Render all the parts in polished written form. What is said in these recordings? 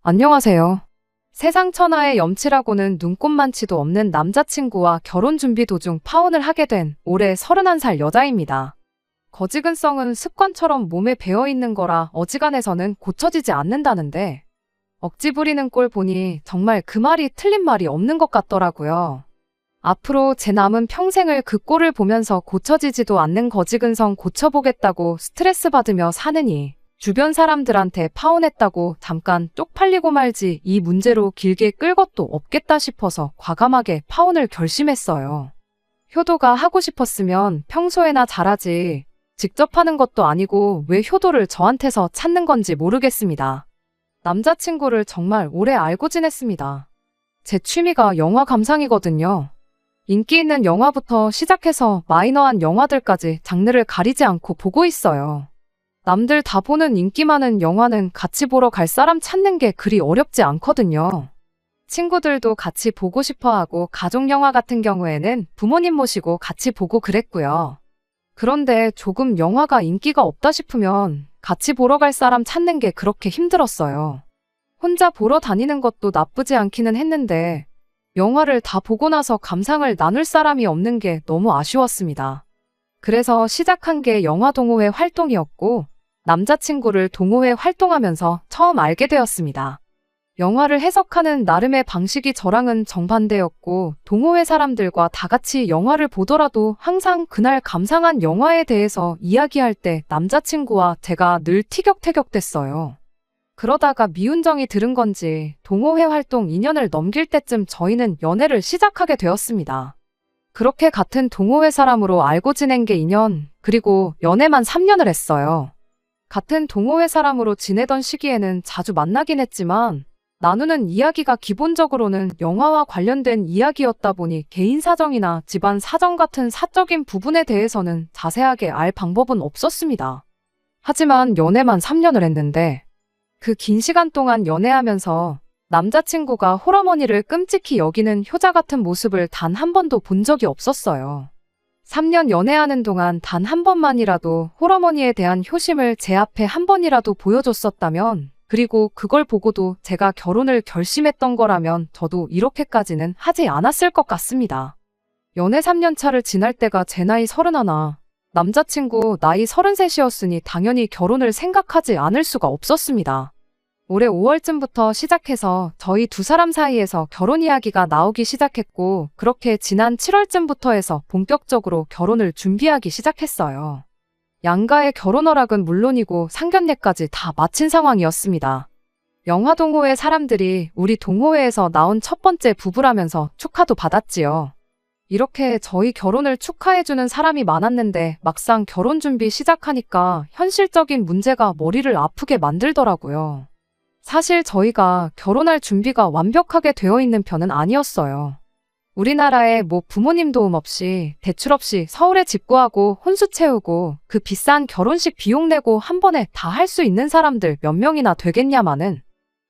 안녕하세요. 세상 천하의 염치라고는 눈꼽만치도 없는 남자친구와 결혼 준비 도중 파혼을 하게 된 올해 31살 여자입니다. 거지근성은 습관처럼 몸에 배어있는 거라 어지간해서는 고쳐지지 않는다는데 억지 부리는 꼴 보니 정말 그 말이 틀린 말이 없는 것 같더라고요. 앞으로 제 남은 평생을 그 꼴을 보면서 고쳐지지도 않는 거지근성 고쳐보겠다고 스트레스 받으며 사느니 주변 사람들한테 파혼했다고 잠깐 쪽팔리고 말지 이 문제로 길게 끌 것도 없겠다 싶어서 과감하게 파혼을 결심했어요. 효도가 하고 싶었으면 평소에나 잘하지. 직접 하는 것도 아니고 왜 효도를 저한테서 찾는 건지 모르겠습니다. 남자친구를 정말 오래 알고 지냈습니다. 제 취미가 영화 감상이거든요. 인기 있는 영화부터 시작해서 마이너한 영화들까지 장르를 가리지 않고 보고 있어요. 남들 다 보는 인기 많은 영화는 같이 보러 갈 사람 찾는 게 그리 어렵지 않거든요. 친구들도 같이 보고 싶어 하고 가족 영화 같은 경우에는 부모님 모시고 같이 보고 그랬고요. 그런데 조금 영화가 인기가 없다 싶으면 같이 보러 갈 사람 찾는 게 그렇게 힘들었어요. 혼자 보러 다니는 것도 나쁘지 않기는 했는데 영화를 다 보고 나서 감상을 나눌 사람이 없는 게 너무 아쉬웠습니다. 그래서 시작한 게 영화 동호회 활동이었고 남자친구를 동호회 활동하면서 처음 알게 되었습니다. 영화를 해석하는 나름의 방식이 저랑은 정반대였고 동호회 사람들과 다 같이 영화를 보더라도 항상 그날 감상한 영화에 대해서 이야기할 때 남자친구와 제가 늘 티격태격됐어요. 그러다가 미운정이 들은 건지 동호회 활동 2년을 넘길 때쯤 저희는 연애를 시작하게 되었습니다. 그렇게 같은 동호회 사람으로 알고 지낸 게 2년, 그리고 연애만 3년을 했어요. 같은 동호회 사람으로 지내던 시기에는 자주 만나긴 했지만 나누는 이야기가 기본적으로는 영화와 관련된 이야기였다 보니 개인 사정이나 집안 사정 같은 사적인 부분에 대해서는 자세하게 알 방법은 없었습니다. 하지만 연애만 3년을 했는데 그 긴 시간 동안 연애하면서 남자친구가 홀어머니를 끔찍히 여기는 효자 같은 모습을 단 한 번도 본 적이 없었어요. 3년 연애하는 동안 단 한 번만이라도 홀어머니에 대한 효심을 제 앞에 한 번이라도 보여줬었다면, 그리고 그걸 보고도 제가 결혼을 결심했던 거라면 저도 이렇게까지는 하지 않았을 것 같습니다. 연애 3년 차를 지날 때가 제 나이 31, 남자친구 나이 33이었으니 당연히 결혼을 생각하지 않을 수가 없었습니다. 올해 5월쯤부터 시작해서 저희 두 사람 사이에서 결혼 이야기가 나오기 시작했고 그렇게 지난 7월쯤부터 해서 본격적으로 결혼을 준비하기 시작했어요. 양가의 결혼 허락은 물론이고 상견례까지 다 마친 상황이었습니다. 영화 동호회 사람들이 우리 동호회에서 나온 첫 번째 부부라면서 축하도 받았지요. 이렇게 저희 결혼을 축하해주는 사람이 많았는데 막상 결혼 준비 시작하니까 현실적인 문제가 머리를 아프게 만들더라고요. 사실 저희가 결혼할 준비가 완벽하게 되어 있는 편은 아니었어요. 우리나라에 부모님 도움 없이 대출 없이 서울에 집 구하고 혼수 채우고 그 비싼 결혼식 비용 내고 한 번에 다 할 수 있는 사람들 몇 명이나 되겠냐마는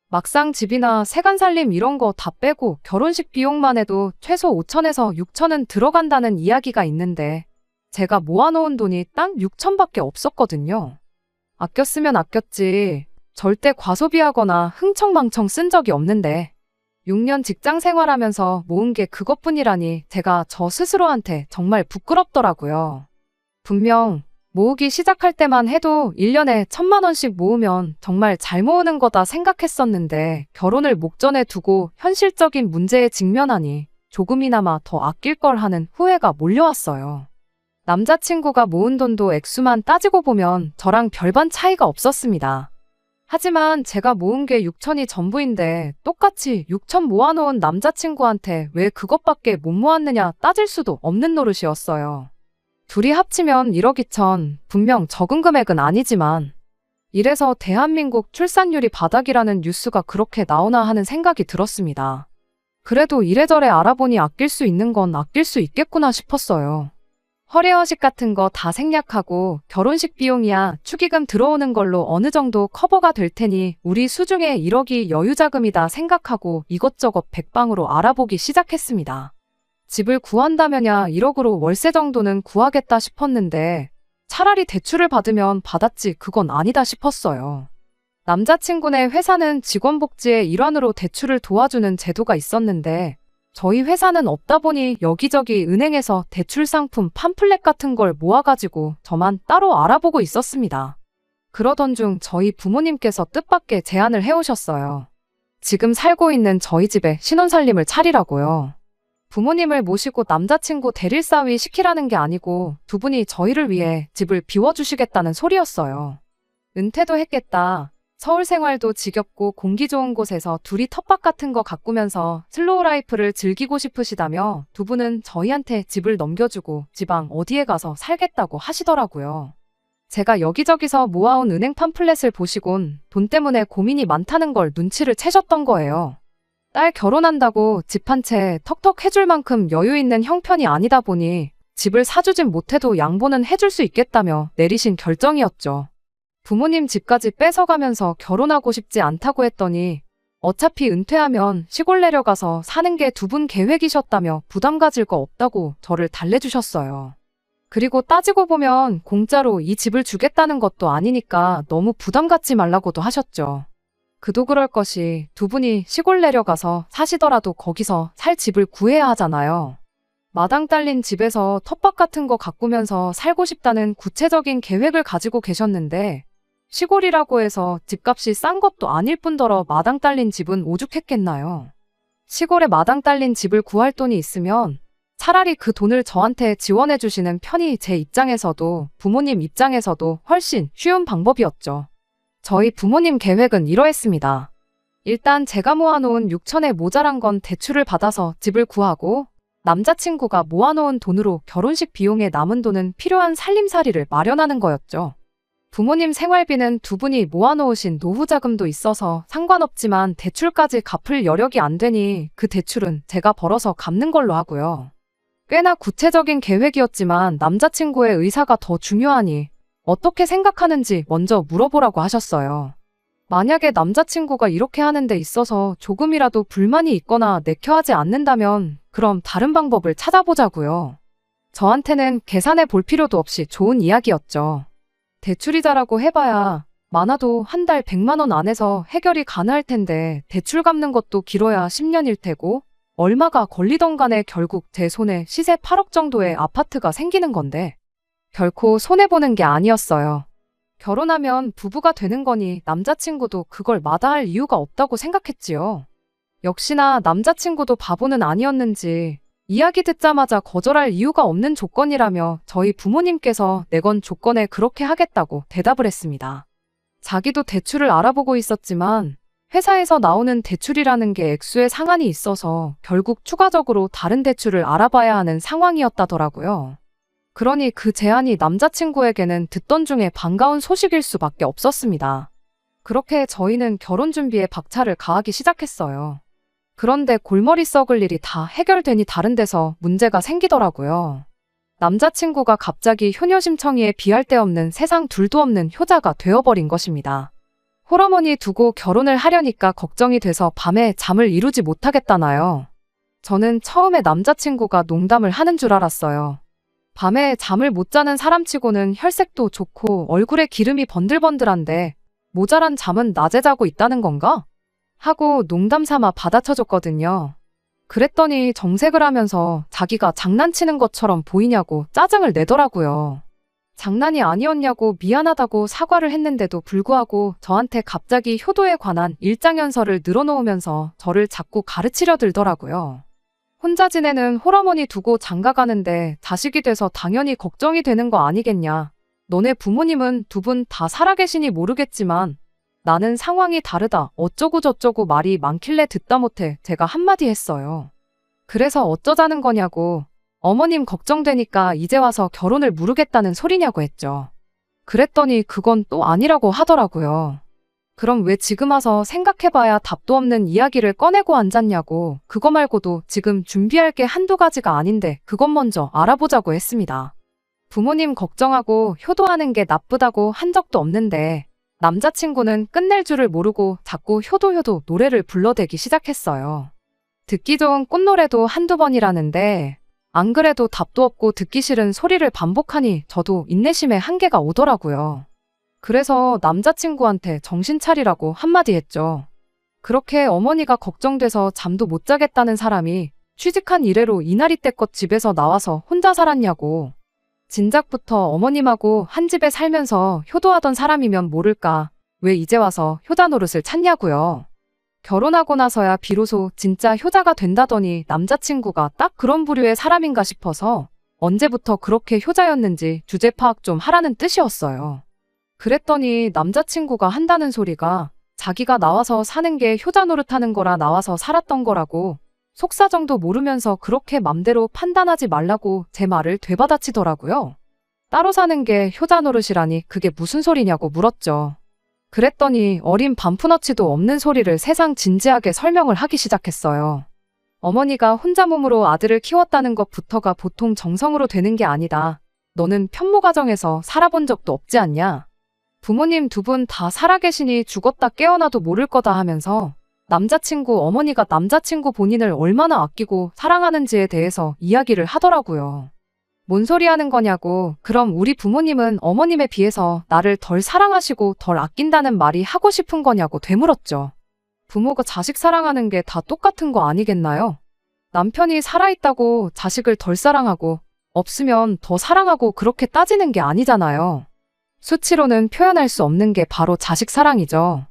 막상 집이나 세간살림 이런 거 다 빼고 결혼식 비용만 해도 최소 5천에서 6천은 들어간다는 이야기가 있는데 제가 모아놓은 돈이 딱 6천밖에 없었거든요. 아껴 쓰면 아꼈지 절대 과소비하거나 흥청망청 쓴 적이 없는데 6년 직장 생활하면서 모은 게 그것뿐이라니 제가 저 스스로한테 정말 부끄럽더라고요. 분명 모으기 시작할 때만 해도 1년에 1,000만 원씩 모으면 정말 잘 모으는 거다 생각했었는데 결혼을 목전에 두고 현실적인 문제에 직면하니 조금이나마 더 아낄 걸 하는 후회가 몰려왔어요. 남자친구가 모은 돈도 액수만 따지고 보면 저랑 별반 차이가 없었습니다. 하지만 제가 모은 게 6천이 전부인데 똑같이 6천 모아놓은 남자친구한테 왜 그것밖에 못 모았느냐 따질 수도 없는 노릇이었어요. 둘이 합치면 1억 2천, 분명 적은 금액은 아니지만 이래서 대한민국 출산율이 바닥이라는 뉴스가 그렇게 나오나 하는 생각이 들었습니다. 그래도 이래저래 알아보니 아낄 수 있는 건 아낄 수 있겠구나 싶었어요. 허례허식 같은 거 다 생략하고 결혼식 비용이야 축의금 들어오는 걸로 어느 정도 커버가 될 테니 우리 수중에 1억이 여유자금이다 생각하고 이것저것 백방으로 알아보기 시작했습니다. 집을 구한다면야 1억으로 월세 정도는 구하겠다 싶었는데 차라리 대출을 받으면 받았지 그건 아니다 싶었어요. 남자친구네 회사는 직원복지의 일환으로 대출을 도와주는 제도가 있었는데 저희 회사는 없다 보니 여기저기 은행에서 대출 상품 팜플렛 같은 걸 모아가지고 저만 따로 알아보고 있었습니다. 그러던 중 저희 부모님께서 뜻밖의 제안을 해오셨어요. 지금 살고 있는 저희 집에 신혼살림을 차리라고요. 부모님을 모시고 남자친구 대릴사위 시키라는 게 아니고 두 분이 저희를 위해 집을 비워주시겠다는 소리였어요. 은퇴도 했겠다. 서울 생활도 지겹고 공기 좋은 곳에서 둘이 텃밭 같은 거 가꾸면서 슬로우 라이프를 즐기고 싶으시다며 두 분은 저희한테 집을 넘겨주고 지방 어디에 가서 살겠다고 하시더라고요. 제가 여기저기서 모아온 은행 팜플렛을 보시곤 돈 때문에 고민이 많다는 걸 눈치를 채셨던 거예요. 딸 결혼한다고 집 한 채 턱턱 해줄 만큼 여유 있는 형편이 아니다 보니 집을 사주진 못해도 양보는 해줄 수 있겠다며 내리신 결정이었죠. 부모님 집까지 뺏어가면서 결혼하고 싶지 않다고 했더니 어차피 은퇴하면 시골 내려가서 사는 게 두 분 계획이셨다며 부담 가질 거 없다고 저를 달래주셨어요. 그리고 따지고 보면 공짜로 이 집을 주겠다는 것도 아니니까 너무 부담 갖지 말라고도 하셨죠. 그도 그럴 것이 두 분이 시골 내려가서 사시더라도 거기서 살 집을 구해야 하잖아요. 마당 딸린 집에서 텃밭 같은 거 가꾸면서 살고 싶다는 구체적인 계획을 가지고 계셨는데 시골이라고 해서 집값이 싼 것도 아닐 뿐더러 마당 딸린 집은 오죽했겠나요. 시골에 마당 딸린 집을 구할 돈이 있으면 차라리 그 돈을 저한테 지원해 주시는 편이 제 입장에서도 부모님 입장에서도 훨씬 쉬운 방법이었죠. 저희 부모님 계획은 이러했습니다. 일단 제가 모아놓은 6천에 모자란 건 대출을 받아서 집을 구하고 남자친구가 모아놓은 돈으로 결혼식 비용에 남은 돈은 필요한 살림살이를 마련하는 거였죠. 부모님 생활비는 두 분이 모아놓으신 노후자금도 있어서 상관없지만 대출까지 갚을 여력이 안 되니 그 대출은 제가 벌어서 갚는 걸로 하고요. 꽤나 구체적인 계획이었지만 남자친구의 의사가 더 중요하니 어떻게 생각하는지 먼저 물어보라고 하셨어요. 만약에 남자친구가 이렇게 하는 데 있어서 조금이라도 불만이 있거나 내켜하지 않는다면 그럼 다른 방법을 찾아보자고요. 저한테는 계산해 볼 필요도 없이 좋은 이야기였죠. 대출이자라고 해봐야 많아도 한 달 100만 원 안에서 해결이 가능할 텐데 대출 갚는 것도 길어야 10년일 테고 얼마가 걸리던 간에 결국 제 손에 시세 8억 정도의 아파트가 생기는 건데 결코 손해보는 게 아니었어요. 결혼하면 부부가 되는 거니 남자친구도 그걸 마다할 이유가 없다고 생각했지요. 역시나 남자친구도 바보는 아니었는지 이야기 듣자마자 거절할 이유가 없는 조건이라며 저희 부모님께서 내건 조건에 그렇게 하겠다고 대답을 했습니다. 자기도 대출을 알아보고 있었지만 회사에서 나오는 대출이라는 게 액수에 상한이 있어서 결국 추가적으로 다른 대출을 알아봐야 하는 상황이었다더라고요. 그러니 그 제안이 남자친구에게는 듣던 중에 반가운 소식일 수밖에 없었습니다. 그렇게 저희는 결혼 준비에 박차를 가하기 시작했어요. 그런데 골머리 썩을 일이 다 해결되니 다른 데서 문제가 생기더라고요. 남자친구가 갑자기 효녀심청이에 비할 데 없는 세상 둘도 없는 효자가 되어버린 것입니다. 홀어머니 두고 결혼을 하려니까 걱정이 돼서 밤에 잠을 이루지 못하겠다나요. 저는 처음에 남자친구가 농담을 하는 줄 알았어요. 밤에 잠을 못 자는 사람치고는 혈색도 좋고 얼굴에 기름이 번들번들한데 모자란 잠은 낮에 자고 있다는 건가? 하고 농담 삼아 받아쳐줬거든요. 그랬더니 정색을 하면서 자기가 장난치는 것처럼 보이냐고 짜증을 내더라고요. 장난이 아니었냐고 미안하다고 사과를 했는데도 불구하고 저한테 갑자기 효도에 관한 일장연설을 늘어놓으면서 저를 자꾸 가르치려 들더라고요. 혼자 지내는 홀어머니 두고 장가가는데 자식이 돼서 당연히 걱정이 되는 거 아니겠냐. 너네 부모님은 두 분 다 살아계시니 모르겠지만 나는 상황이 다르다 어쩌고 저쩌고 말이 많길래 듣다 못해 제가 한마디 했어요. 그래서 어쩌자는 거냐고 어머님 걱정되니까 이제 와서 결혼을 무르겠다는 소리냐고 했죠. 그랬더니 그건 또 아니라고 하더라고요. 그럼 왜 지금 와서 생각해봐야 답도 없는 이야기를 꺼내고 앉았냐고 그거 말고도 지금 준비할 게 한두 가지가 아닌데 그것 먼저 알아보자고 했습니다. 부모님 걱정하고 효도하는 게 나쁘다고 한 적도 없는데 남자친구는 끝낼 줄을 모르고 자꾸 효도 노래를 불러대기 시작했어요. 듣기 좋은 꽃노래도 한두 번이라는데 안 그래도 답도 없고 듣기 싫은 소리를 반복하니 저도 인내심에 한계가 오더라고요. 그래서 남자친구한테 정신 차리라고 한마디 했죠. 그렇게 어머니가 걱정돼서 잠도 못 자겠다는 사람이 취직한 이래로 이날이때껏 집에서 나와서 혼자 살았냐고. 진작부터 어머님하고 한 집에 살면서 효도하던 사람이면 모를까 왜 이제 와서 효자 노릇을 찾냐고요. 결혼하고 나서야 비로소 진짜 효자가 된다더니 남자친구가 딱 그런 부류의 사람인가 싶어서 언제부터 그렇게 효자였는지 주제 파악 좀 하라는 뜻이었어요. 그랬더니 남자친구가 한다는 소리가 자기가 나와서 사는 게 효자 노릇하는 거라 나와서 살았던 거라고 속사정도 모르면서 그렇게 맘대로 판단하지 말라고 제 말을 되받아치더라고요. 따로 사는 게 효자 노릇이라니 그게 무슨 소리냐고 물었죠. 그랬더니 어린 반푼어치도 없는 소리를 세상 진지하게 설명을 하기 시작했어요. 어머니가 혼자 몸으로 아들을 키웠다는 것부터가 보통 정성으로 되는 게 아니다. 너는 편모 가정에서 살아본 적도 없지 않냐? 부모님 두 분 다 살아계시니 죽었다 깨어나도 모를 거다 하면서 남자친구 어머니가 남자친구 본인을 얼마나 아끼고 사랑하는지에 대해서 이야기를 하더라고요. 뭔 소리 하는 거냐고. 그럼 우리 부모님은 어머님에 비해서 나를 덜 사랑하시고 덜 아낀다는 말이 하고 싶은 거냐고 되물었죠. 부모가 자식 사랑하는 게 다 똑같은 거 아니겠나요? 남편이 살아있다고 자식을 덜 사랑하고 없으면 더 사랑하고 그렇게 따지는 게 아니잖아요. 수치로는 표현할 수 없는 게 바로 자식 사랑이죠.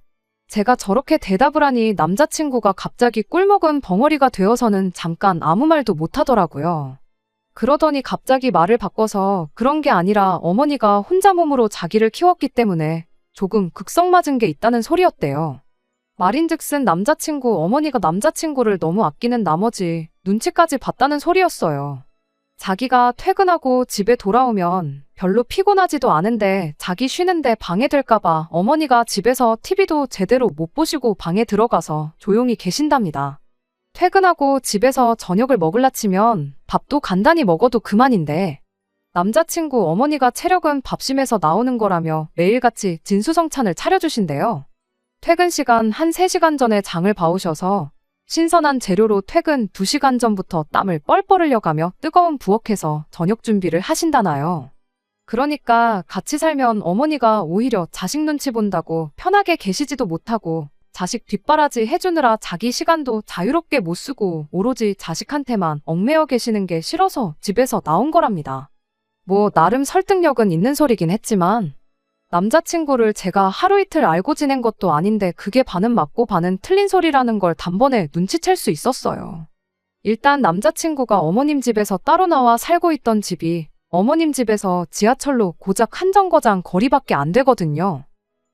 제가 저렇게 대답을 하니 남자친구가 갑자기 꿀먹은 벙어리가 되어서는 잠깐 아무 말도 못하더라고요. 그러더니 갑자기 말을 바꿔서 그런 게 아니라 어머니가 혼자 몸으로 자기를 키웠기 때문에 조금 극성맞은 게 있다는 소리였대요. 말인즉슨 남자친구 어머니가 남자친구를 너무 아끼는 나머지 눈치까지 봤다는 소리였어요. 자기가 퇴근하고 집에 돌아오면 별로 피곤하지도 않은데 자기 쉬는데 방해될까봐 어머니가 집에서 TV도 제대로 못 보시고 방에 들어가서 조용히 계신답니다. 퇴근하고 집에서 저녁을 먹을라 치면 밥도 간단히 먹어도 그만인데 남자친구 어머니가 체력은 밥심에서 나오는 거라며 매일같이 진수성찬을 차려주신대요. 퇴근 시간 한 3시간 전에 장을 봐오셔서 신선한 재료로 퇴근 2시간 전부터 땀을 뻘뻘 흘려가며 뜨거운 부엌에서 저녁 준비를 하신다나요. 그러니까 같이 살면 어머니가 오히려 자식 눈치 본다고 편하게 계시지도 못하고 자식 뒷바라지 해주느라 자기 시간도 자유롭게 못 쓰고 오로지 자식한테만 얽매여 계시는 게 싫어서 집에서 나온 거랍니다. 뭐 나름 설득력은 있는 소리긴 했지만 남자친구를 제가 하루 이틀 알고 지낸 것도 아닌데 그게 반은 맞고 반은 틀린 소리라는 걸 단번에 눈치챌 수 있었어요. 일단 남자친구가 어머님 집에서 따로 나와 살고 있던 집이 어머님 집에서 지하철로 고작 한 정거장 거리밖에 안 되거든요.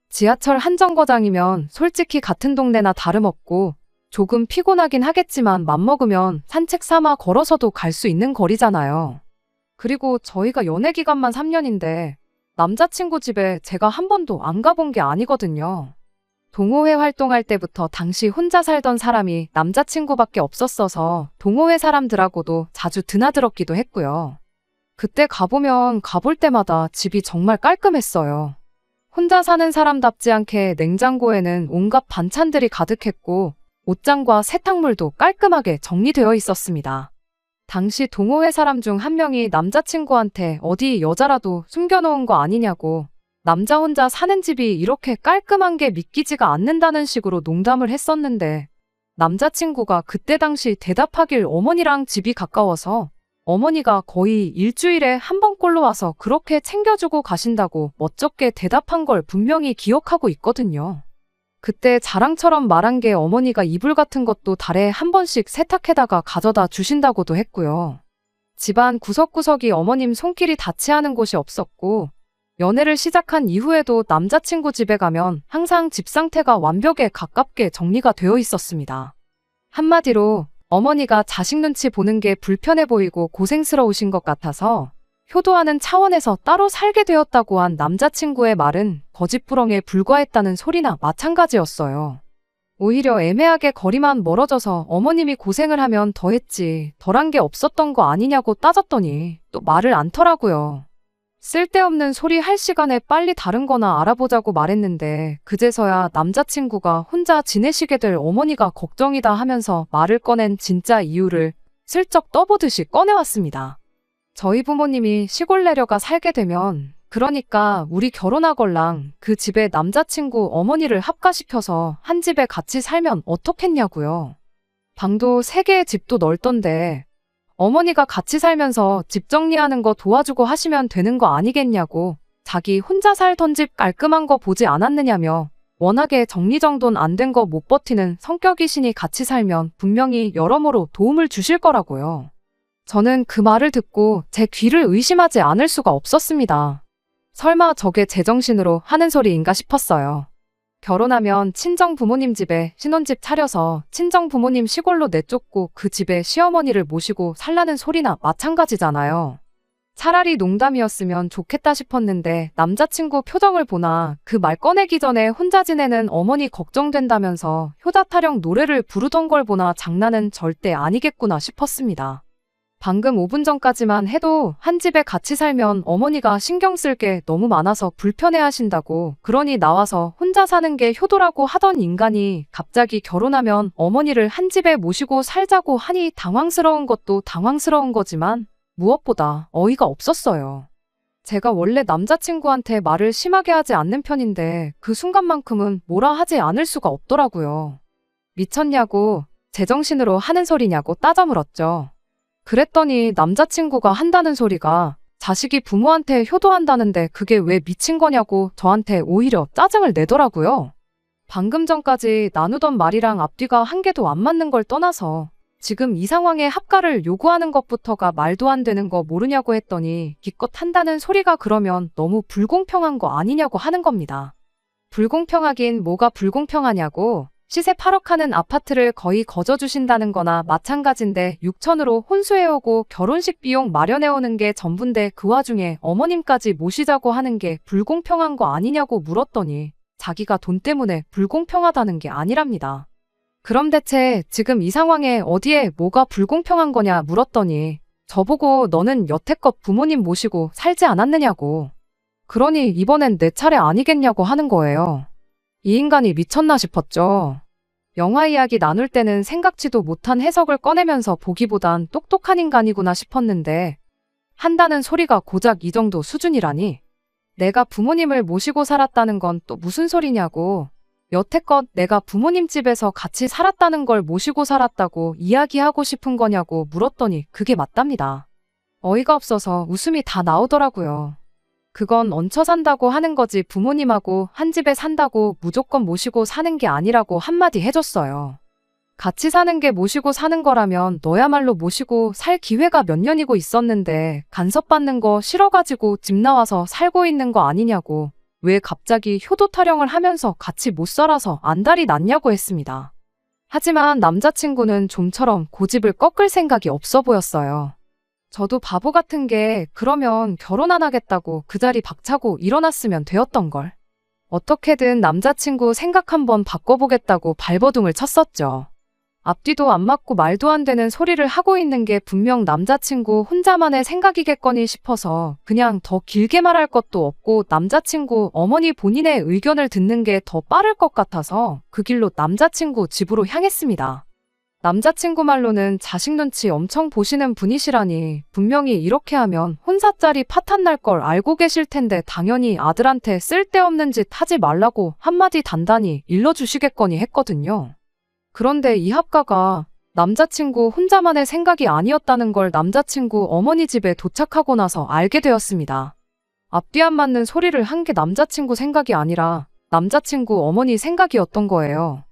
지하철 한 정거장이면 솔직히 같은 동네나 다름없고 조금 피곤하긴 하겠지만 맘먹으면 산책 삼아 걸어서도 갈 수 있는 거리잖아요. 그리고 저희가 연애 기간만 3년인데 남자친구 집에 제가 한 번도 안 가본 게 아니거든요. 동호회 활동할 때부터 당시 혼자 살던 사람이 남자친구밖에 없었어서 동호회 사람들하고도 자주 드나들었기도 했고요. 그때 가보면 가볼 때마다 집이 정말 깔끔했어요. 혼자 사는 사람답지 않게 냉장고에는 온갖 반찬들이 가득했고 옷장과 세탁물도 깔끔하게 정리되어 있었습니다. 당시 동호회 사람 중 한 명이 남자친구한테 어디 여자라도 숨겨놓은 거 아니냐고 남자 혼자 사는 집이 이렇게 깔끔한 게 믿기지가 않는다는 식으로 농담을 했었는데 남자친구가 그때 당시 대답하길 어머니랑 집이 가까워서 어머니가 거의 일주일에 한 번꼴로 와서 그렇게 챙겨주고 가신다고 멋쩍게 대답한 걸 분명히 기억하고 있거든요. 그때 자랑처럼 말한 게 어머니가 이불 같은 것도 달에 한 번씩 세탁해다가 가져다 주신다고도 했고요. 집안 구석구석이 어머님 손길이 닿지 않은 곳이 없었고 연애를 시작한 이후에도 남자친구 집에 가면 항상 집 상태가 완벽에 가깝게 정리가 되어 있었습니다. 한마디로 어머니가 자식 눈치 보는 게 불편해 보이고 고생스러우신 것 같아서 효도하는 차원에서 따로 살게 되었다고 한 남자친구의 말은 거짓부렁에 불과했다는 소리나 마찬가지였어요. 오히려 애매하게 거리만 멀어져서 어머님이 고생을 하면 더했지 덜한 게 없었던 거 아니냐고 따졌더니 또 말을 않더라고요. 쓸데없는 소리 할 시간에 빨리 다른 거나 알아보자고 말했는데 그제서야 남자친구가 혼자 지내시게 될 어머니가 걱정이다 하면서 말을 꺼낸 진짜 이유를 슬쩍 떠보듯이 꺼내왔습니다. 저희 부모님이 시골 내려가 살게 되면 그러니까 우리 결혼하걸랑 그 집에 남자친구 어머니를 합가시켜서 한 집에 같이 살면 어떻겠냐고요. 방도 3개의 집도 넓던데 어머니가 같이 살면서 집 정리하는 거 도와주고 하시면 되는 거 아니겠냐고. 자기 혼자 살던 집 깔끔한 거 보지 않았느냐며. 워낙에 정리정돈 안 된 거 못 버티는 성격이시니 같이 살면 분명히 여러모로 도움을 주실 거라고요. 저는 그 말을 듣고 제 귀를 의심하지 않을 수가 없었습니다. 설마 저게 제정신으로 하는 소리인가 싶었어요. 결혼하면 친정 부모님 집에 신혼집 차려서 친정 부모님 시골로 내쫓고 그 집에 시어머니를 모시고 살라는 소리나 마찬가지잖아요. 차라리 농담이었으면 좋겠다 싶었는데 남자친구 표정을 보나 그 말 꺼내기 전에 혼자 지내는 어머니 걱정된다면서 효자 타령 노래를 부르던 걸 보나 장난은 절대 아니겠구나 싶었습니다. 방금 5분 전까지만 해도 한 집에 같이 살면 어머니가 신경 쓸 게 너무 많아서 불편해하신다고, 그러니 나와서 혼자 사는 게 효도라고 하던 인간이 갑자기 결혼하면 어머니를 한 집에 모시고 살자고 하니 당황스러운 것도 당황스러운 거지만 무엇보다 어이가 없었어요. 제가 원래 남자친구한테 말을 심하게 하지 않는 편인데 그 순간만큼은 뭐라 하지 않을 수가 없더라고요. 미쳤냐고, 제정신으로 하는 소리냐고 따져 물었죠. 그랬더니 남자친구가 한다는 소리가 자식이 부모한테 효도한다는데 그게 왜 미친 거냐고 저한테 오히려 짜증을 내더라고요. 방금 전까지 나누던 말이랑 앞뒤가 한 개도 안 맞는 걸 떠나서 지금 이 상황에 합가를 요구하는 것부터가 말도 안 되는 거 모르냐고 했더니 기껏 한다는 소리가 그러면 너무 불공평한 거 아니냐고 하는 겁니다. 불공평하긴 뭐가 불공평하냐고. 시세 8억 하는 아파트를 거의 거저주신다는 거나 마찬가지인데 6천으로 혼수해오고 결혼식 비용 마련해오는 게 전부인데 그 와중에 어머님까지 모시자고 하는 게 불공평한 거 아니냐고 물었더니 자기가 돈 때문에 불공평하다는 게 아니랍니다. 그럼 대체 지금 이 상황에 어디에 뭐가 불공평한 거냐 물었더니 저보고 너는 여태껏 부모님 모시고 살지 않았느냐고. 그러니 이번엔 내 차례 아니겠냐고 하는 거예요. 이 인간이 미쳤나 싶었죠. 영화 이야기 나눌 때는 생각지도 못한 해석을 꺼내면서 보기보단 똑똑한 인간이구나 싶었는데 한다는 소리가 고작 이 정도 수준이라니. 내가 부모님을 모시고 살았다는 건 또 무슨 소리냐고. 여태껏 내가 부모님 집에서 같이 살았다는 걸 모시고 살았다고 이야기하고 싶은 거냐고 물었더니 그게 맞답니다. 어이가 없어서 웃음이 다 나오더라고요. 그건 얹혀 산다고 하는 거지 부모님하고 한 집에 산다고 무조건 모시고 사는 게 아니라고 한마디 해줬어요. 같이 사는 게 모시고 사는 거라면 너야말로 모시고 살 기회가 몇 년이고 있었는데 간섭받는 거 싫어가지고 집 나와서 살고 있는 거 아니냐고. 왜 갑자기 효도 타령을 하면서 같이 못 살아서 안달이 났냐고 했습니다. 하지만 남자친구는 좀처럼 고집을 꺾을 생각이 없어 보였어요. 저도 바보 같은 게 그러면 결혼 안 하겠다고 그 자리 박차고 일어났으면 되었던걸. 어떻게든 남자친구 생각 한번 바꿔보겠다고 발버둥을 쳤었죠. 앞뒤도 안 맞고 말도 안 되는 소리를 하고 있는 게 분명 남자친구 혼자만의 생각이겠거니 싶어서 그냥 더 길게 말할 것도 없고 남자친구 어머니 본인의 의견을 듣는 게 더 빠를 것 같아서 그 길로 남자친구 집으로 향했습니다. 남자친구 말로는 자식 눈치 엄청 보시는 분이시라니 분명히 이렇게 하면 혼사짜리 파탄 날 걸 알고 계실 텐데 당연히 아들한테 쓸데없는 짓 하지 말라고 한마디 단단히 일러주시겠거니 했거든요. 그런데 이 합가가 남자친구 혼자만의 생각이 아니었다는 걸 남자친구 어머니 집에 도착하고 나서 알게 되었습니다. 앞뒤 안 맞는 소리를 한 게 남자친구 생각이 아니라 남자친구 어머니 생각이었던 거예요.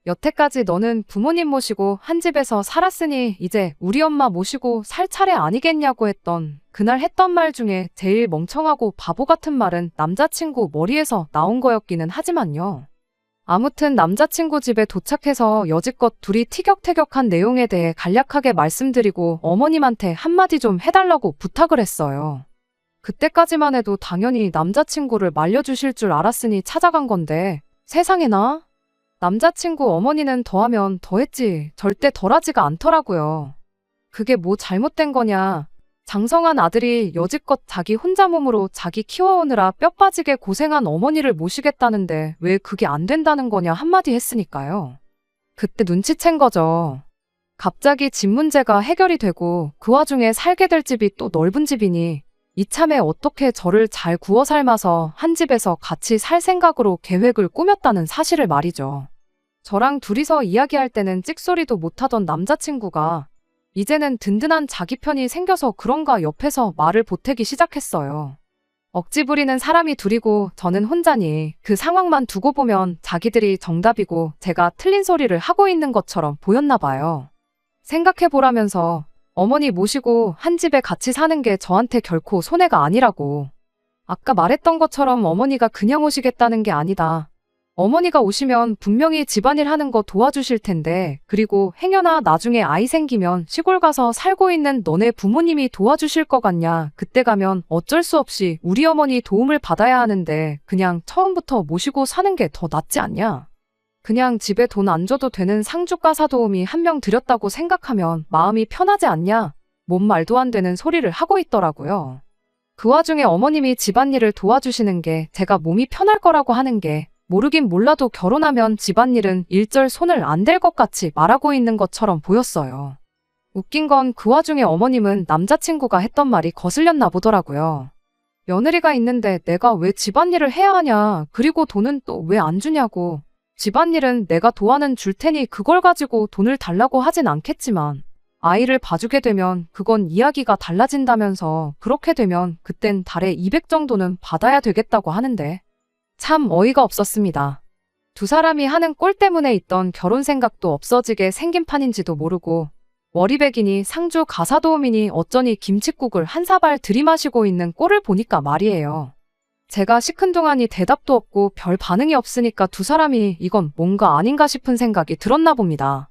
여태까지 너는 부모님 모시고 한 집에서 살았으니 이제 우리 엄마 모시고 살 차례 아니겠냐고 했던 그날 했던 말 중에 제일 멍청하고 바보 같은 말은 남자친구 머리에서 나온 거였기는 하지만요. 아무튼 남자친구 집에 도착해서 여지껏 둘이 티격태격한 내용에 대해 간략하게 말씀드리고 어머님한테 한마디 좀 해달라고 부탁을 했어요. 그때까지만 해도 당연히 남자친구를 말려주실 줄 알았으니 찾아간 건데 세상에나? 남자친구 어머니는 더하면 더했지 절대 덜하지가 않더라고요. 그게 뭐 잘못된 거냐. 장성한 아들이 여지껏 자기 혼자 몸으로 자기 키워오느라 뼈 빠지게 고생한 어머니를 모시겠다는데 왜 그게 안 된다는 거냐 한마디 했으니까요. 그때 눈치챈 거죠. 갑자기 집 문제가 해결이 되고 그 와중에 살게 될 집이 또 넓은 집이니 이참에 어떻게 저를 잘 구워 삶아서 한 집에서 같이 살 생각으로 계획을 꾸몄다는 사실을 말이죠. 저랑 둘이서 이야기할 때는 찍소리도 못하던 남자친구가 이제는 든든한 자기 편이 생겨서 그런가 옆에서 말을 보태기 시작했어요. 억지 부리는 사람이 둘이고 저는 혼자니 그 상황만 두고 보면 자기들이 정답이고 제가 틀린 소리를 하고 있는 것처럼 보였나 봐요. 생각해보라면서 어머니 모시고 한 집에 같이 사는 게 저한테 결코 손해가 아니라고. 아까 말했던 것처럼 어머니가 그냥 오시겠다는 게 아니다. 어머니가 오시면 분명히 집안일 하는 거 도와주실 텐데, 그리고 행여나 나중에 아이 생기면 시골 가서 살고 있는 너네 부모님이 도와주실 거 같냐. 그때 가면 어쩔 수 없이 우리 어머니 도움을 받아야 하는데 그냥 처음부터 모시고 사는 게 더 낫지 않냐. 그냥 집에 돈 안 줘도 되는 상주가사 도우미 한 명 들였다고 생각하면 마음이 편하지 않냐. 뭔 말도 안 되는 소리를 하고 있더라고요. 그 와중에 어머님이 집안일을 도와주시는 게 제가 몸이 편할 거라고 하는 게 모르긴 몰라도 결혼하면 집안일은 일절 손을 안 댈 것 같이 말하고 있는 것처럼 보였어요. 웃긴 건 그 와중에 어머님은 남자친구가 했던 말이 거슬렸나 보더라고요. 며느리가 있는데 내가 왜 집안일을 해야 하냐. 그리고 돈은 또 왜 안 주냐고. 집안일은 내가 도와는 줄 테니 그걸 가지고 돈을 달라고 하진 않겠지만 아이를 봐주게 되면 그건 이야기가 달라진다면서 그렇게 되면 그땐 달에 200 정도는 받아야 되겠다고 하는데 참 어이가 없었습니다. 두 사람이 하는 꼴 때문에 있던 결혼 생각도 없어지게 생긴 판인지도 모르고 월이백이니 상주 가사도우미니 어쩌니 김칫국을 한 사발 들이마시고 있는 꼴을 보니까 말이에요. 제가 시큰둥하니 대답도 없고 별 반응이 없으니까 두 사람이 이건 뭔가 아닌가 싶은 생각이 들었나 봅니다.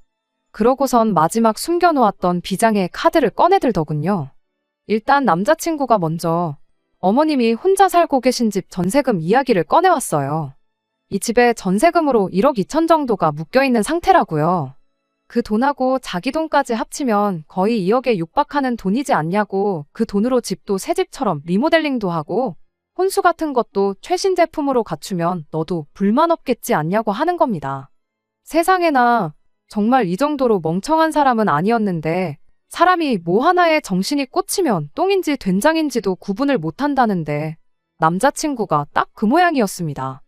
그러고선 마지막 숨겨놓았던 비장의 카드를 꺼내들더군요. 일단 남자친구가 먼저 어머님이 혼자 살고 계신 집 전세금 이야기를 꺼내왔어요. 이 집에 전세금으로 1억 2천 정도가 묶여있는 상태라고요. 그 돈하고 자기 돈까지 합치면 거의 2억에 육박하는 돈이지 않냐고. 그 돈으로 집도 새 집처럼 리모델링도 하고 혼수 같은 것도 최신 제품으로 갖추면 너도 불만 없겠지 않냐고 하는 겁니다. 세상에나 정말 이 정도로 멍청한 사람은 아니었는데 사람이 뭐 하나에 정신이 꽂히면 똥인지 된장인지도 구분을 못한다는데 남자친구가 딱 그 모양이었습니다.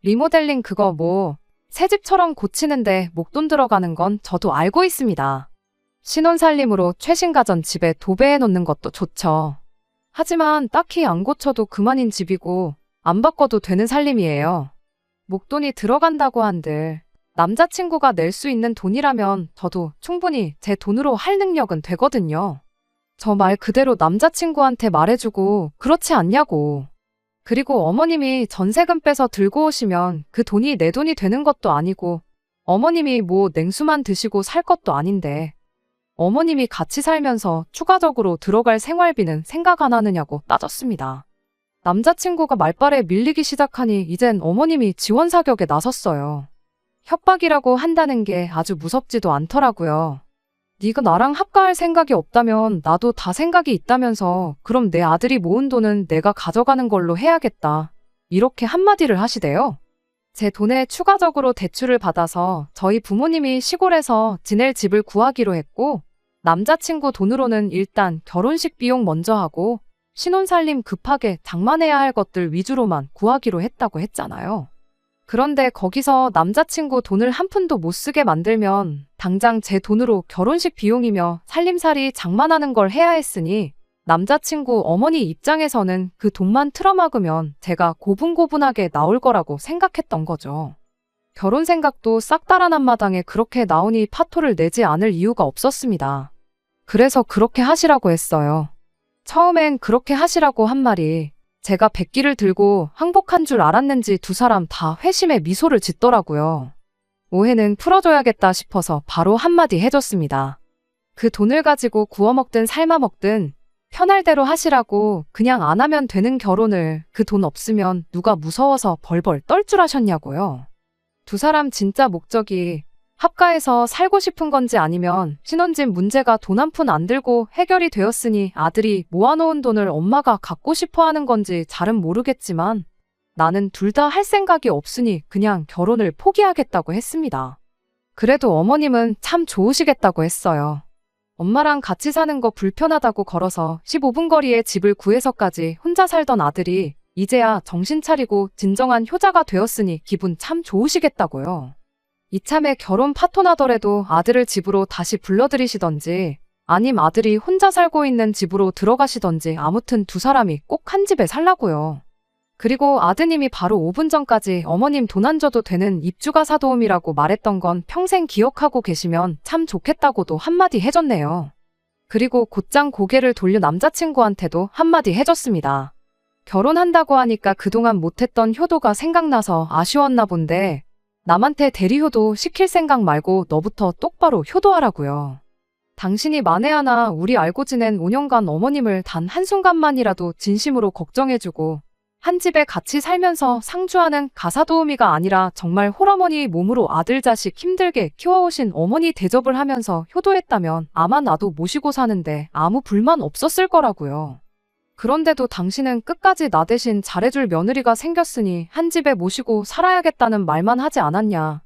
리모델링 그거 뭐 새 집처럼 고치는데 목돈 들어가는 건 저도 알고 있습니다. 신혼살림으로 최신 가전 집에 도배해 놓는 것도 좋죠. 하지만 딱히 안 고쳐도 그만인 집이고 안 바꿔도 되는 살림이에요. 목돈이 들어간다고 한들 남자친구가 낼 수 있는 돈이라면 저도 충분히 제 돈으로 할 능력은 되거든요. 저 말 그대로 남자친구한테 말해주고 그렇지 않냐고. 그리고 어머님이 전세금 빼서 들고 오시면 그 돈이 내 돈이 되는 것도 아니고 어머님이 뭐 냉수만 드시고 살 것도 아닌데 어머님이 같이 살면서 추가적으로 들어갈 생활비는 생각 안 하느냐고 따졌습니다. 남자친구가 말발에 밀리기 시작하니 이젠 어머님이 지원 사격에 나섰어요. 협박이라고 한다는 게 아주 무섭지도 않더라고요. 네가 나랑 합가할 생각이 없다면 나도 다 생각이 있다면서 그럼 내 아들이 모은 돈은 내가 가져가는 걸로 해야겠다. 이렇게 한마디를 하시대요. 제 돈에 추가적으로 대출을 받아서 저희 부모님이 시골에서 지낼 집을 구하기로 했고 남자친구 돈으로는 일단 결혼식 비용 먼저 하고 신혼살림 급하게 장만해야 할 것들 위주로만 구하기로 했다고 했잖아요. 그런데 거기서 남자친구 돈을 한 푼도 못 쓰게 만들면 당장 제 돈으로 결혼식 비용이며 살림살이 장만하는 걸 해야 했으니 남자친구 어머니 입장에서는 그 돈만 틀어막으면 제가 고분고분하게 나올 거라고 생각했던 거죠. 결혼 생각도 싹 달아난 마당에 그렇게 나오니 파토를 내지 않을 이유가 없었습니다. 그래서 그렇게 하시라고 했어요. 처음엔 그렇게 하시라고 한 말이 제가 백기를 들고 항복한 줄 알았는지 두 사람 다 회심의 미소를 짓더라고요. 오해는 풀어줘야겠다 싶어서 바로 한마디 해줬습니다. 그 돈을 가지고 구워 먹든 삶아 먹든 편할 대로 하시라고. 그냥 안 하면 되는 결혼을 그 돈 없으면 누가 무서워서 벌벌 떨 줄 아셨냐고요. 두 사람 진짜 목적이 합가해서 살고 싶은 건지 아니면 신혼집 문제가 돈 한 푼 안 들고 해결이 되었으니 아들이 모아놓은 돈을 엄마가 갖고 싶어 하는 건지 잘은 모르겠지만 나는 둘 다 할 생각이 없으니 그냥 결혼을 포기하겠다고 했습니다. 그래도 어머님은 참 좋으시겠다고 했어요. 엄마랑 같이 사는 거 불편하다고 걸어서 15분 거리에 집을 구해서까지 혼자 살던 아들이 이제야 정신 차리고 진정한 효자가 되었으니 기분 참 좋으시겠다고요. 이참에 결혼 파토나더라도 아들을 집으로 다시 불러들이시던지 아님 아들이 혼자 살고 있는 집으로 들어가시던지 아무튼 두 사람이 꼭 한 집에 살라고요. 그리고 아드님이 바로 5분 전까지 어머님 돈 안 줘도 되는 입주가 사도움이라고 말했던 건 평생 기억하고 계시면 참 좋겠다고도 한마디 해줬네요. 그리고 곧장 고개를 돌려 남자친구한테도 한마디 해줬습니다. 결혼한다고 하니까 그동안 못했던 효도가 생각나서 아쉬웠나 본데 남한테 대리효도 시킬 생각 말고 너부터 똑바로 효도하라고요. 당신이 만에 하나 우리 알고 지낸 5년간 어머님을 단 한순간만이라도 진심으로 걱정해주고 한 집에 같이 살면서 상주하는 가사도우미가 아니라 정말 홀어머니 몸으로 아들 자식 힘들게 키워오신 어머니 대접을 하면서 효도했다면 아마 나도 모시고 사는데 아무 불만 없었을 거라고요. 그런데도 당신은 끝까지 나 대신 잘해줄 며느리가 생겼으니 한 집에 모시고 살아야겠다는 말만 하지 않았냐.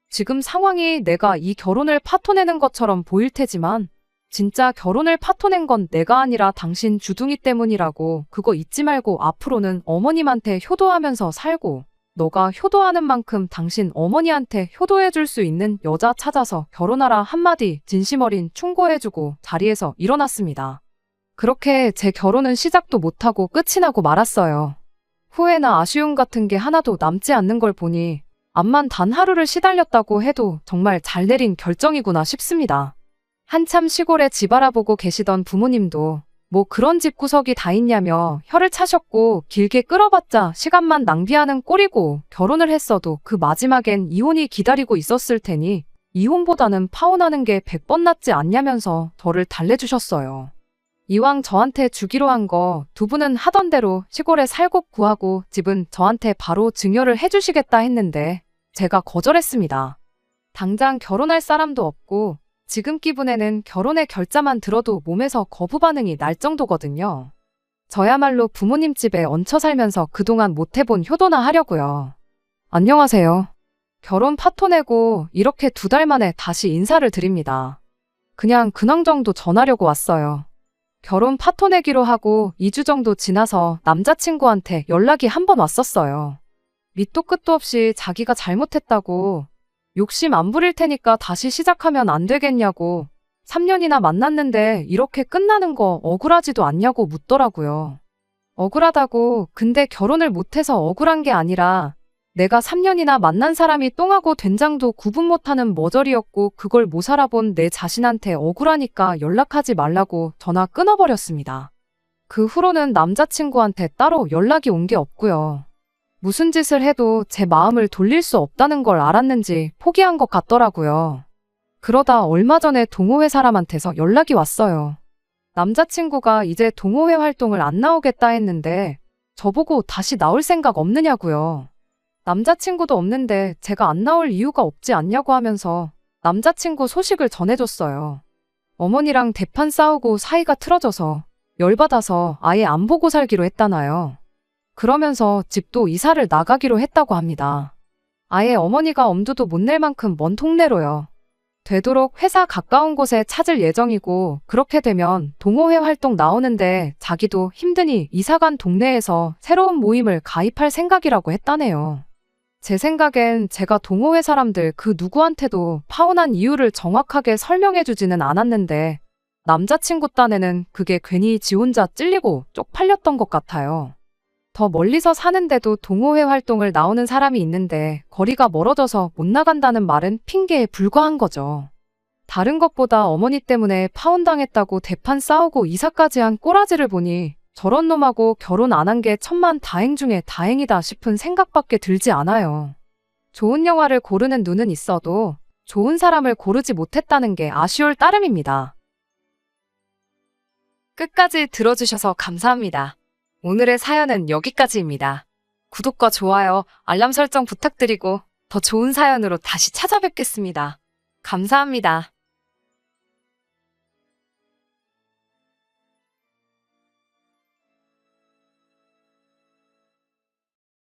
지금 상황이 내가 이 결혼을 파토내는 것처럼 보일 테지만 진짜 결혼을 파토낸 건 내가 아니라 당신 주둥이 때문이라고 그거 잊지 말고 앞으로는 어머님한테 효도하면서 살고 너가 효도하는 만큼 당신 어머니한테 효도해줄 수 있는 여자 찾아서 결혼하라 한마디 진심 어린 충고해주고 자리에서 일어났습니다. 그렇게 제 결혼은 시작도 못하고 끝이 나고 말았어요. 후회나 아쉬움 같은 게 하나도 남지 않는 걸 보니 암만 단 하루를 시달렸다고 해도 정말 잘 내린 결정이구나 싶습니다. 한참 시골에 집 알아보고 계시던 부모님도 뭐 그런 집구석이 다 있냐며 혀를 차셨고 길게 끌어봤자 시간만 낭비하는 꼴이고 결혼을 했어도 그 마지막엔 이혼이 기다리고 있었을 테니 이혼보다는 파혼하는 게 100번 낫지 않냐면서 저를 달래주셨어요. 이왕 저한테 주기로 한 거 두 분은 하던 대로 시골에 살고 구하고 집은 저한테 바로 증여를 해주시겠다 했는데 제가 거절했습니다. 당장 결혼할 사람도 없고 지금 기분에는 결혼의 결자만 들어도 몸에서 거부 반응이 날 정도거든요. 저야말로 부모님 집에 얹혀 살면서 그동안 못 해본 효도나 하려고요. 안녕하세요. 결혼 파토내고 이렇게 2달 만에 다시 인사를 드립니다. 그냥 근황 정도 전하려고 왔어요. 결혼 파토내기로 하고 2주 정도 지나서 남자친구한테 연락이 한 번 왔었어요. 밑도 끝도 없이 자기가 잘못했다고 욕심 안 부릴 테니까 다시 시작하면 안 되겠냐고 3년이나 만났는데 이렇게 끝나는 거 억울하지도 않냐고 묻더라고요. 억울하다고 근데 결혼을 못해서 억울한 게 아니라 내가 3년이나 만난 사람이 똥하고 된장도 구분 못하는 머저리였고 그걸 못 알아본 내 자신한테 억울하니까 연락하지 말라고 전화 끊어버렸습니다. 그 후로는 남자친구한테 따로 연락이 온 게 없고요. 무슨 짓을 해도 제 마음을 돌릴 수 없다는 걸 알았는지 포기한 것 같더라고요. 그러다 얼마 전에 동호회 사람한테서 연락이 왔어요. 남자친구가 이제 동호회 활동을 안 나오겠다 했는데 저보고 다시 나올 생각 없느냐고요. 남자친구도 없는데 제가 안 나올 이유가 없지 않냐고 하면서 남자친구 소식을 전해줬어요. 어머니랑 대판 싸우고 사이가 틀어져서 열받아서 아예 안 보고 살기로 했다나요. 그러면서 집도 이사를 나가기로 했다고 합니다. 아예 어머니가 엄두도 못 낼 만큼 먼 동네로요. 되도록 회사 가까운 곳에 찾을 예정이고 그렇게 되면 동호회 활동 나오는데 자기도 힘드니 이사간 동네에서 새로운 모임을 가입할 생각이라고 했다네요. 제 생각엔 제가 동호회 사람들 그 누구한테도 파혼한 이유를 정확하게 설명해주지는 않았는데 남자친구 딴에는 그게 괜히 지 혼자 찔리고 쪽팔렸던 것 같아요. 더 멀리서 사는데도 동호회 활동을 나오는 사람이 있는데 거리가 멀어져서 못 나간다는 말은 핑계에 불과한 거죠. 다른 것보다 어머니 때문에 파혼당했다고 대판 싸우고 이사까지 한 꼬라지를 보니 저런 놈하고 결혼 안 한 게 천만 다행 중에 다행이다 싶은 생각밖에 들지 않아요. 좋은 영화를 고르는 눈은 있어도 좋은 사람을 고르지 못했다는 게 아쉬울 따름입니다. 끝까지 들어주셔서 감사합니다. 오늘의 사연은 여기까지입니다. 구독과 좋아요, 알람 설정 부탁드리고 더 좋은 사연으로 다시 찾아뵙겠습니다. 감사합니다.